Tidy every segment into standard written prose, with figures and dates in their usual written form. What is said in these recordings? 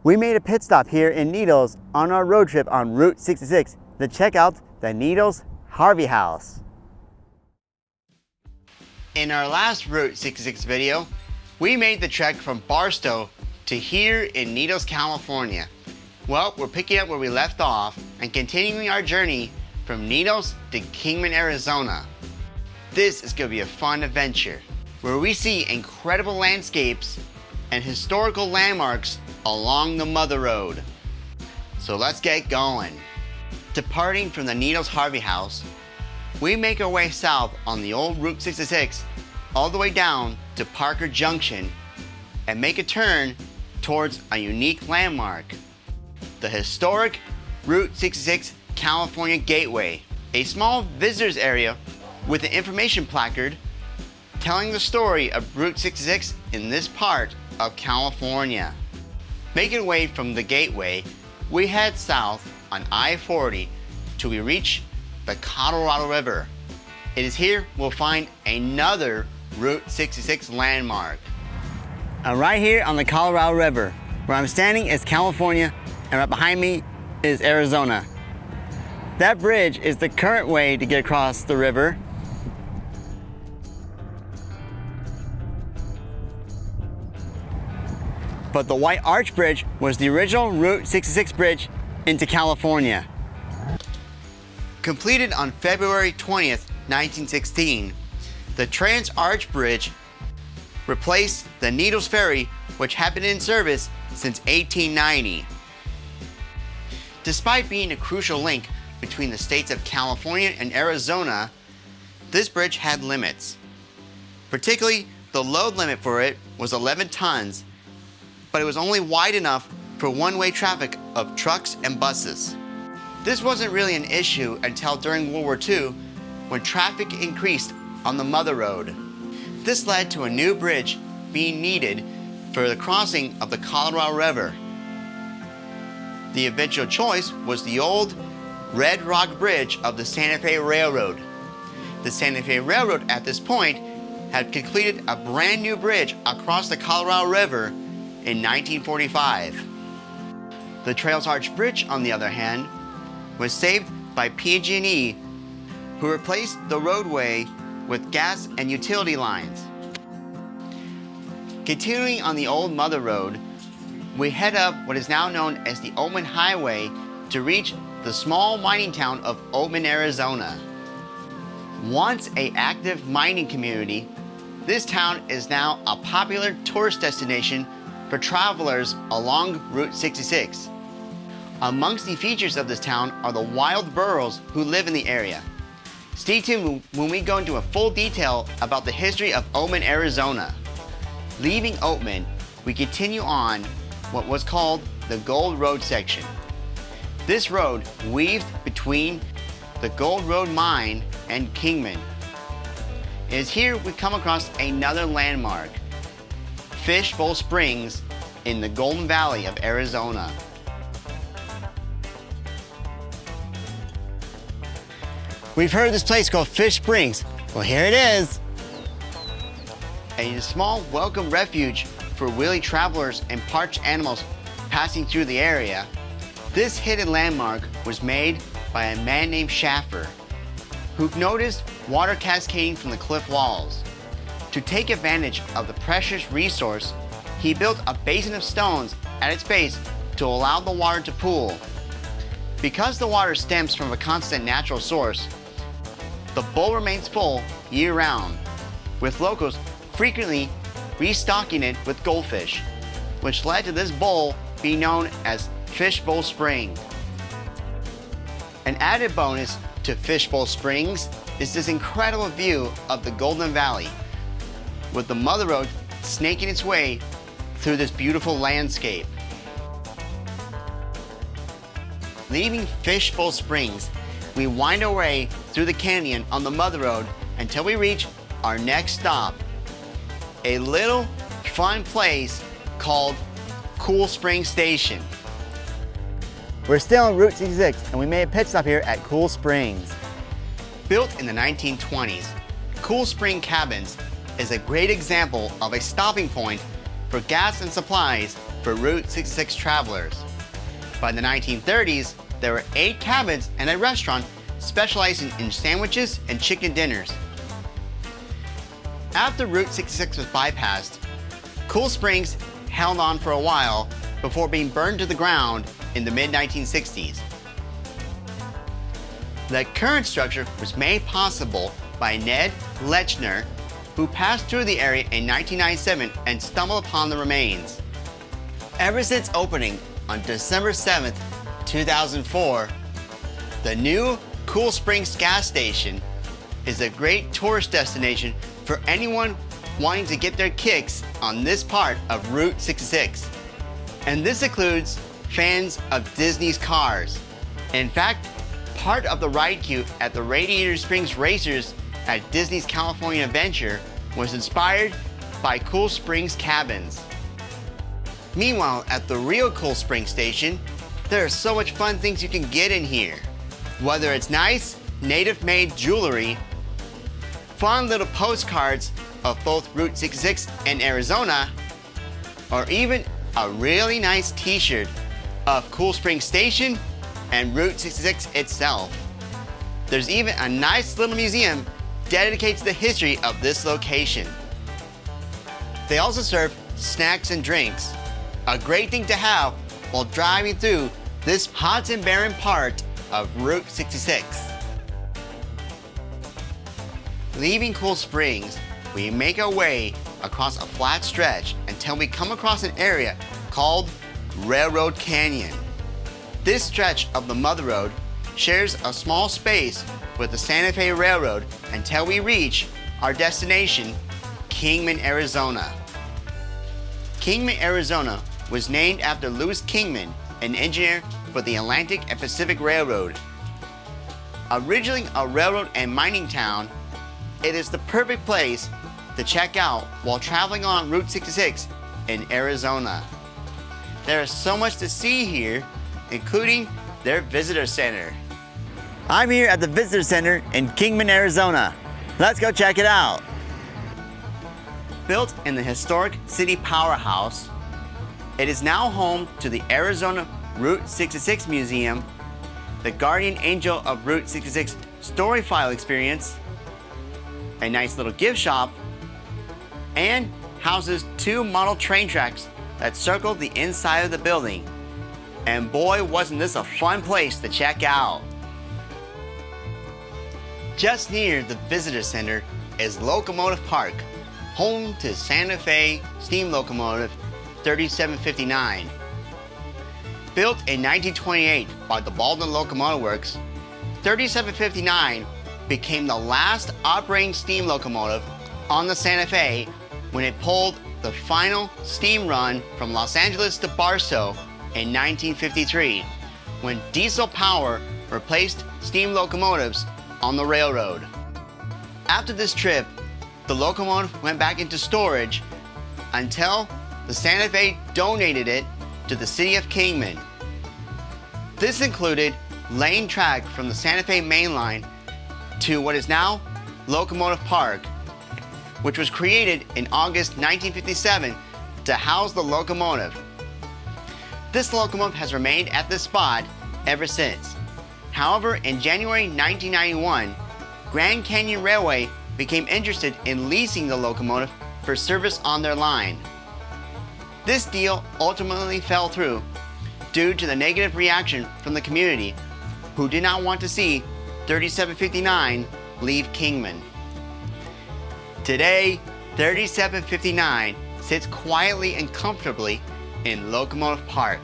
We made a pit stop here in Needles on our road trip on Route 66 to check out the Needles Harvey House. In our last Route 66 video, we made the trek from Barstow to here in Needles, California. Well, we're picking up where we left off and continuing our journey from Needles to Kingman, Arizona. This is going to be a fun adventure where we see incredible landscapes and historical landmarks along the Mother Road. So let's get going. Departing from the Needles Harvey House, we make our way south on the old Route 66 all the way down to Parker Junction and make a turn towards a unique landmark, the historic Route 66 California Gateway, a small visitors area with an information placard telling the story of Route 66 in this part of California. Making way from the Gateway, we head south on I-40 till we reach the Colorado River. It is here we'll find another Route 66 landmark. And right here on the Colorado River, where I'm standing is California, and right behind me is Arizona. That bridge is the current way to get across the river. But the White Arch Bridge was the original Route 66 bridge into California. Completed on February 20th, 1916, the Trans Arch Bridge replaced the Needles Ferry, which had been in service since 1890. Despite being a crucial link between the states of California and Arizona, this bridge had limits. Particularly, the load limit for it was 11 tons, but it was only wide enough for one-way traffic of trucks and buses. This wasn't really an issue until during World War II, when traffic increased on the Mother Road. This led to a new bridge being needed for the crossing of the Colorado River. The eventual choice was the old Red Rock Bridge of the Santa Fe Railroad. The Santa Fe Railroad at this point had completed a brand new bridge across the Colorado River in 1945. The Trails Arch Bridge, on the other hand, was saved by PG&E, who replaced the roadway with gas and utility lines. Continuing on the old Mother Road, we head up what is now known as the Omen Highway to reach the small mining town of Oatman, Arizona. Once an active mining community, this town is now a popular tourist destination for travelers along Route 66. Amongst the features of this town are the wild burros who live in the area. Stay tuned when we go into a full detail about the history of Omen, Arizona. Leaving Oatman, we continue on what was called the Gold Road section. This road weaved between the Gold Road Mine and Kingman. It is here we come across another landmark, Fishbowl Springs in the Golden Valley of Arizona. We've heard this place called Fish Springs. Well, here it is. A small welcome refuge for wheelie travelers and parched animals passing through the area. This hidden landmark was made by a man named Schaffer, who noticed water cascading from the cliff walls. To take advantage of the precious resource, he built a basin of stones at its base to allow the water to pool. Because the water stems from a constant natural source, the bowl remains full year-round, with locals frequently restocking it with goldfish, which led to this bowl being known as Fishbowl Spring. An added bonus to Fishbowl Springs is this incredible view of the Golden Valley, with the Mother Road snaking its way through this beautiful landscape. Leaving Fishbowl Springs, we wind our way through the canyon on the Mother Road until we reach our next stop, a little fun place called Cool Spring Station. We're still on Route 66 and we made a pit stop here at Cool Springs. Built in the 1920s, Cool Spring Cabins is a great example of a stopping point for gas and supplies for Route 66 travelers. By the 1930s, there were 8 cabins and a restaurant specializing in sandwiches and chicken dinners. After Route 66 was bypassed, Cool Springs held on for a while before being burned to the ground in the mid-1960s. The current structure was made possible by Ned Lechner, who passed through the area in 1997 and stumbled upon the remains. Ever since opening on December 7th, 2004, the new Cool Springs gas station is a great tourist destination for anyone wanting to get their kicks on this part of Route 66. And this includes fans of Disney's cars. In fact, part of the ride queue at the Radiator Springs Racers at Disney's California Adventure was inspired by Cool Springs cabins. Meanwhile, at the real Cool Springs station, there are so much fun things you can get in here. Whether it's nice, native-made jewelry, fun little postcards of both Route 66 and Arizona, or even a really nice t-shirt of Cool Springs Station and Route 66 itself. There's even a nice little museum dedicated to the history of this location. They also serve snacks and drinks, a great thing to have while driving through this hot and barren part of Route 66. Leaving Cool Springs, we make our way across a flat stretch until we come across an area called Railroad Canyon. This stretch of the Mother Road shares a small space with the Santa Fe Railroad until we reach our destination, Kingman, Arizona. Kingman, Arizona was named after Louis Kingman, an engineer for the Atlantic and Pacific Railroad. Originally a railroad and mining town, it is the perfect place to check out while traveling on Route 66 in Arizona. There is so much to see here, including their visitor center. I'm here at the visitor center in Kingman, Arizona. Let's go check it out. Built in the historic city powerhouse, it is now home to the Arizona Route 66 Museum, the Guardian Angel of Route 66 Story File Experience, a nice little gift shop, and houses 2 model train tracks that circle the inside of the building. And boy, wasn't this a fun place to check out. Just near the visitor center is Locomotive Park, home to Santa Fe steam locomotive 3759. Built in 1928 by the Baldwin Locomotive Works, 3759 became the last operating steam locomotive on the Santa Fe when it pulled the final steam run from Los Angeles to Barstow in 1953, when diesel power replaced steam locomotives on the railroad. After this trip, the locomotive went back into storage until the Santa Fe donated it to the city of Kingman. This included laying track from the Santa Fe main line to what is now Locomotive Park, which was created in August 1957 to house the locomotive. This locomotive has remained at this spot ever since. However, in January 1991, Grand Canyon Railway became interested in leasing the locomotive for service on their line. This deal ultimately fell through due to the negative reaction from the community, who did not want to see 3759 leave Kingman. Today, 3759 sits quietly and comfortably in Locomotive Park.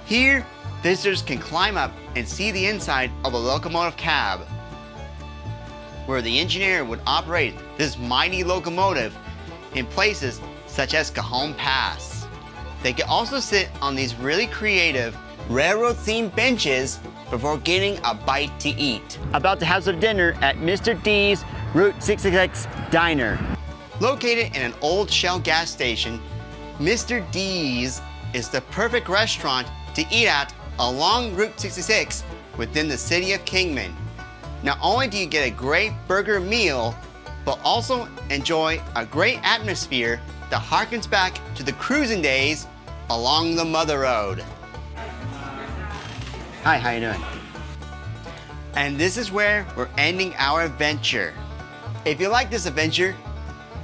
Here, visitors can climb up and see the inside of a locomotive cab, where the engineer would operate this mighty locomotive in places such as Cajon Pass. They can also sit on these really creative railroad-themed benches before getting a bite to eat. About to have some dinner at Mr. D's Route 66 Diner. Located in an old Shell gas station, Mr. D's is the perfect restaurant to eat at along Route 66 within the city of Kingman. Not only do you get a great burger meal, but also enjoy a great atmosphere that harkens back to the cruising days along the Mother Road. Hi, how you doing? And this is where we're ending our adventure. If you like this adventure,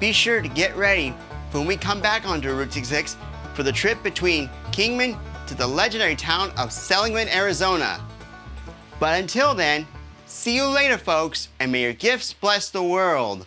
be sure to get ready for when we come back onto Route 66 for the trip between Kingman to the legendary town of Seligman, Arizona. But until then, see you later, folks, and may your gifts bless the world.